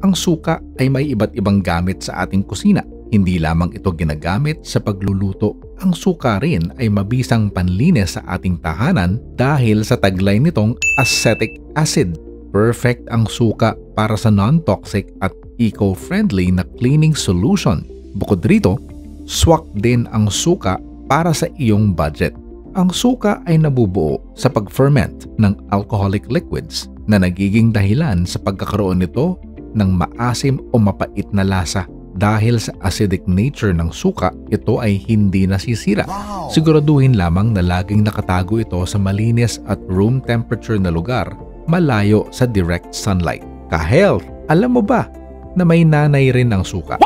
Ang suka ay may iba't ibang gamit sa ating kusina. Hindi lamang ito ginagamit sa pagluluto. Ang suka rin ay mabisang panlinis sa ating tahanan dahil sa taglay nitong acetic acid. Perfect ang suka para sa non-toxic at eco-friendly na cleaning solution. Bukod rito, swak din ang suka para sa iyong budget. Ang suka ay nabubuo sa pag-ferment ng alcoholic liquids na nagiging dahilan sa pagkakaroon nito ng maasim o mapait na lasa. Dahil sa acidic nature ng suka, ito ay hindi nasisira. Siguraduhin lamang na laging nakatago ito sa malinis at room temperature na lugar, malayo sa direct sunlight. Ka-health, alam mo ba na may nanay rin ang suka?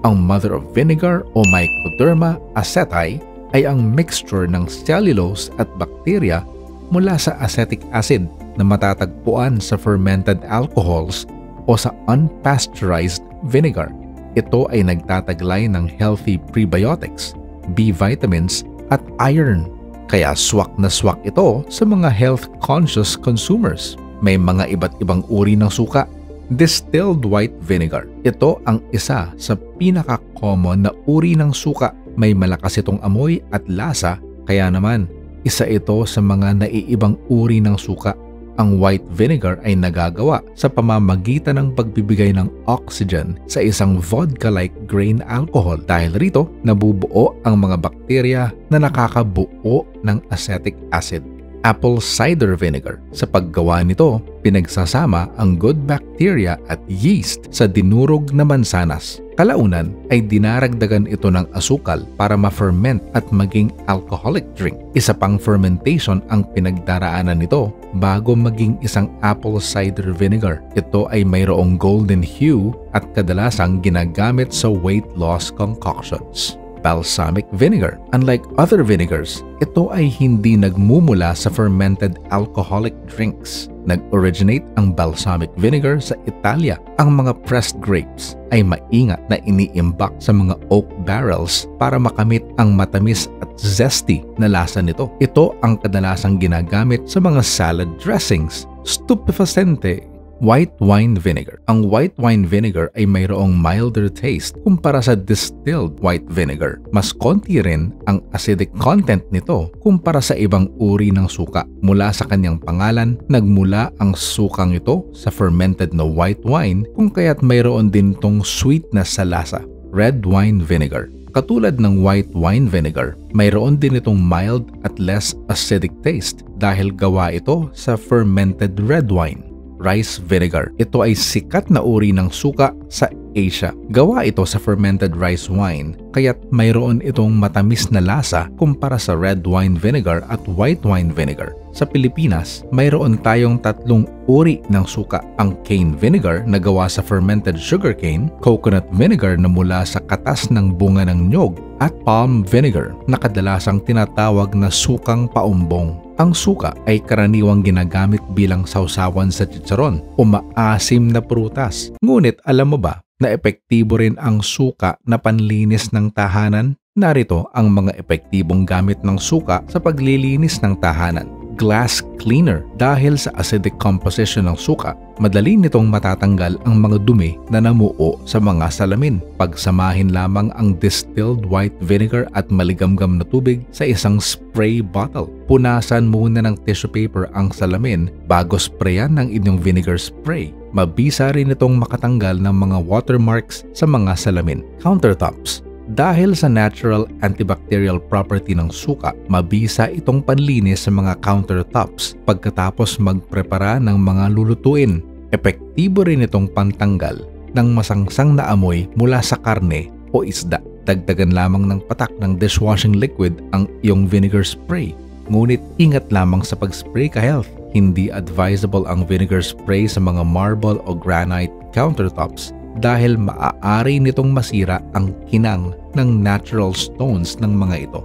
Ang mother of vinegar o Mycoderma aceti ay ang mixture ng cellulose at bacteria mula sa acetic acid na matatagpuan sa fermented alcohols o sa unpasteurized vinegar. Ito ay nagtataglay ng healthy prebiotics, B vitamins at iron. Kaya swak na swak ito sa mga health-conscious consumers. May mga iba't ibang uri ng suka. Distilled white vinegar. Ito ang isa sa pinaka-common na uri ng suka. May malakas itong amoy at lasa, kaya naman isa ito sa mga naiibang uri ng suka. Ang white vinegar ay nagagawa sa pamamagitan ng pagbibigay ng oxygen sa isang vodka-like grain alcohol. Dahil rito, nabubuo ang mga bakterya na nakakabuo ng acetic acid. Apple cider vinegar. Sa paggawa nito, pinagsasama ang good bacteria at yeast sa dinurog na mansanas. Kalaunan ay dinaragdagan ito ng asukal para ma-ferment at maging alcoholic drink. Isa pang fermentation ang pinagdaraanan nito bago maging isang apple cider vinegar. Ito ay mayroong golden hue at kadalasang ginagamit sa weight loss concoctions. Balsamic vinegar. Unlike other vinegars, ito ay hindi nagmumula sa fermented alcoholic drinks. Nag-originate ang balsamic vinegar sa Italia. Ang mga pressed grapes ay maingat na iniimbak sa mga oak barrels para makamit ang matamis at zesty na lasa nito. Ito ang kadalasang ginagamit sa mga salad dressings. Stupefacente. White wine vinegar. Ang white wine vinegar ay mayroong milder taste kumpara sa distilled white vinegar. Mas konti rin ang acidic content nito kumpara sa ibang uri ng suka. Mula sa kanyang pangalan, nagmula ang sukang ito sa fermented na white wine kung kaya't mayroon din tong sweetness sa lasa. Red wine vinegar. Katulad ng white wine vinegar, mayroon din itong mild at less acidic taste dahil gawa ito sa fermented red wine. Rice vinegar. Ito ay sikat na uri ng suka sa Asia. Gawa ito sa fermented rice wine, kaya't mayroon itong matamis na lasa kumpara sa red wine vinegar at white wine vinegar. Sa Pilipinas, mayroon tayong tatlong uri ng suka. Ang cane vinegar na gawa sa fermented sugarcane, coconut vinegar na mula sa katas ng bunga ng nyog, at palm vinegar na kadalasang tinatawag na sukang paumbong. Ang suka ay karaniwang ginagamit bilang sausawan sa chicharon o maasim na prutas. Ngunit alam mo ba na epektibo rin ang suka na panlinis ng tahanan? Narito ang mga epektibong gamit ng suka sa paglilinis ng tahanan. Glass cleaner. Dahil sa acidic composition ng suka, madali nitong matatanggal ang mga dumi na namuo sa mga salamin. Pagsamahin lamang ang distilled white vinegar at maligamgam na tubig sa isang spray bottle. Punasan muna ng tissue paper ang salamin bago sprayan ng inyong vinegar spray. Mabisa rin itong makatanggal ng mga watermarks sa mga salamin. Countertops. Dahil sa natural antibacterial property ng suka, mabisa itong panlinis sa mga countertops pagkatapos magprepara ng mga lulutuin. Epektibo rin itong pantanggal ng masangsang na amoy mula sa karne o isda. Dagdagan lamang ng patak ng dishwashing liquid ang iyong vinegar spray. Ngunit ingat lamang sa pag-spray ka-health. Hindi advisable ang vinegar spray sa mga marble o granite countertops dahil maaari nitong masira ang kinang ng natural stones ng mga ito.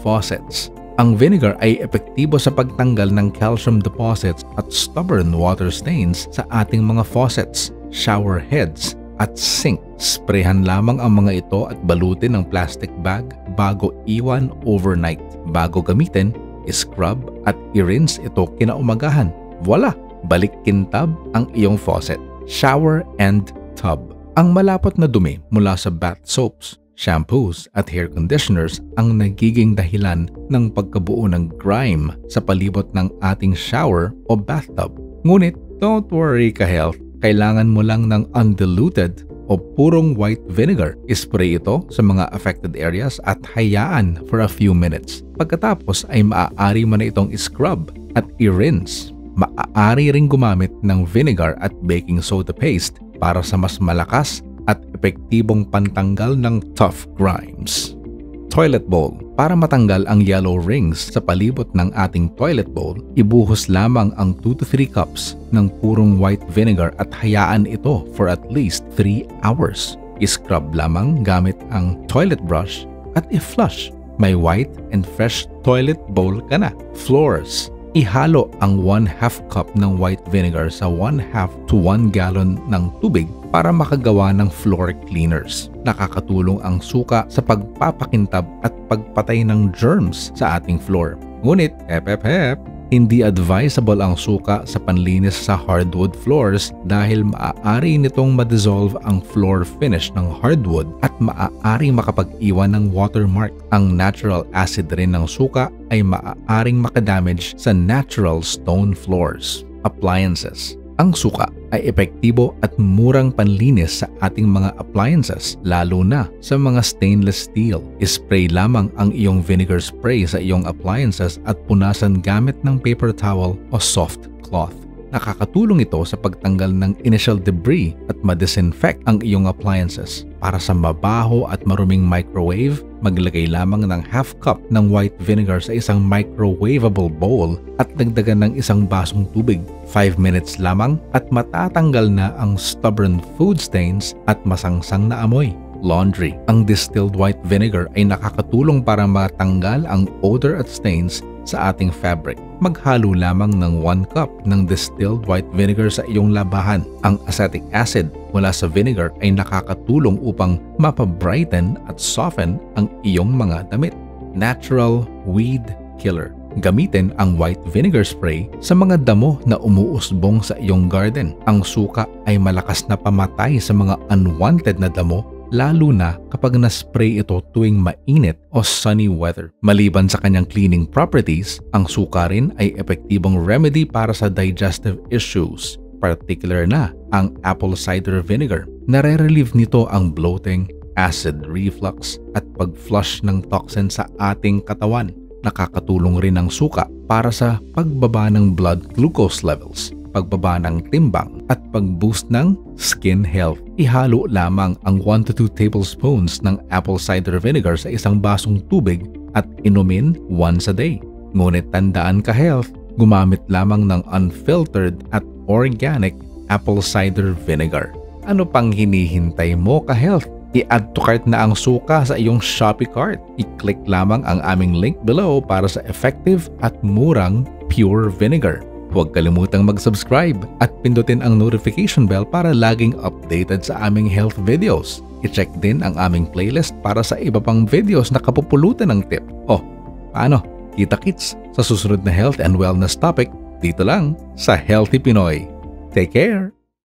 Faucets. Ang vinegar ay epektibo sa pagtanggal ng calcium deposits at stubborn water stains sa ating mga faucets, shower heads at sink. Sprayhan lamang ang mga ito at balutin ng plastic bag bago iwan overnight. Bago gamitin, scrub at i-rinse ito kinaumagahan. Voila! Balik kintab ang iyong faucet. Shower and tub. Ang malapot na dumi mula sa bath soaps, shampoos at hair conditioners ang nagiging dahilan ng pagkabuo ng grime sa palibot ng ating shower o bathtub. Ngunit, don't worry ka-health, kailangan mo lang ng undiluted o purong white vinegar. Ispray ito sa mga affected areas at hayaan for a few minutes. Pagkatapos ay maaari mo na itong scrub at i-rinse. Maaari ring gumamit ng vinegar at baking soda paste para sa mas malakas at epektibong pantanggal ng tough grimes. Toilet bowl. Para matanggal ang yellow rings sa palibot ng ating toilet bowl, ibuhos lamang ang 2 to 3 cups ng purong white vinegar at hayaan ito for at least 3 hours. I-scrub lamang gamit ang toilet brush at i-flush. May white and fresh toilet bowl ka na. Floors. Ihalo ang 1/2 cup ng white vinegar sa 1/2 to 1 gallon ng tubig para makagawa ng floor cleaners. Nakakatulong ang suka sa pagpapakintab at pagpatay ng germs sa ating floor. Ngunit, hindi advisable ang suka sa panlinis sa hardwood floors dahil maaari nitong ma-dissolve ang floor finish ng hardwood at maaari makapag-iwan ng watermark. Ang natural acid rin ng suka ay maaaring makadamage sa natural stone floors. Appliances. Ang suka ay epektibo at murang panlinis sa ating mga appliances, lalo na sa mga stainless steel. Ispray lamang ang iyong vinegar spray sa iyong appliances at punasan gamit ng paper towel o soft cloth. Nakakatulong ito sa pagtanggal ng initial debris at ma-disinfect ang iyong appliances. Para sa mabaho at maruming microwave, maglagay lamang ng 1/2 cup ng white vinegar sa isang microwavable bowl at dagdagan ng isang basong tubig. 5 minutes lamang at matatanggal na ang stubborn food stains at masangsang na amoy. Laundry. Ang distilled white vinegar ay nakakatulong para matanggal ang odor at stains sa ating fabric. Maghalo lamang ng 1 cup ng distilled white vinegar sa iyong labahan. Ang acetic acid mula sa vinegar ay nakakatulong upang mapabrighten at soften ang iyong mga damit. Natural weed killer. Gamitin ang white vinegar spray sa mga damo na umuusbong sa iyong garden. Ang suka ay malakas na pamatay sa mga unwanted na damo, lalo na kapag na-spray ito tuwing mainit o sunny weather. Maliban sa kanyang cleaning properties, ang suka rin ay epektibong remedy para sa digestive issues, particular na ang apple cider vinegar. Nare-relieve nito ang bloating, acid reflux at pag-flush ng toxin sa ating katawan. Nakakatulong rin ang suka para sa pagbaba ng blood glucose levels, pagbaba ng timbang at pag-boost ng skin health. Ihalo lamang ang 1 to 2 tablespoons ng apple cider vinegar sa isang basong tubig at inumin once a day. Ngunit tandaan ka-health, gumamit lamang ng unfiltered at organic apple cider vinegar. Ano pang hinihintay mo ka-health? I-add to cart na ang suka sa iyong Shopee cart. I-click lamang ang aming link below para sa effective at murang pure vinegar. Huwag kalimutang mag-subscribe at pindutin ang notification bell para laging updated sa aming health videos. I-check din ang aming playlist para sa iba pang videos na kapupulutan ng tip. Oh, paano? Kita-kits sa susunod na health and wellness topic dito lang sa Healthy Pinoy. Take care!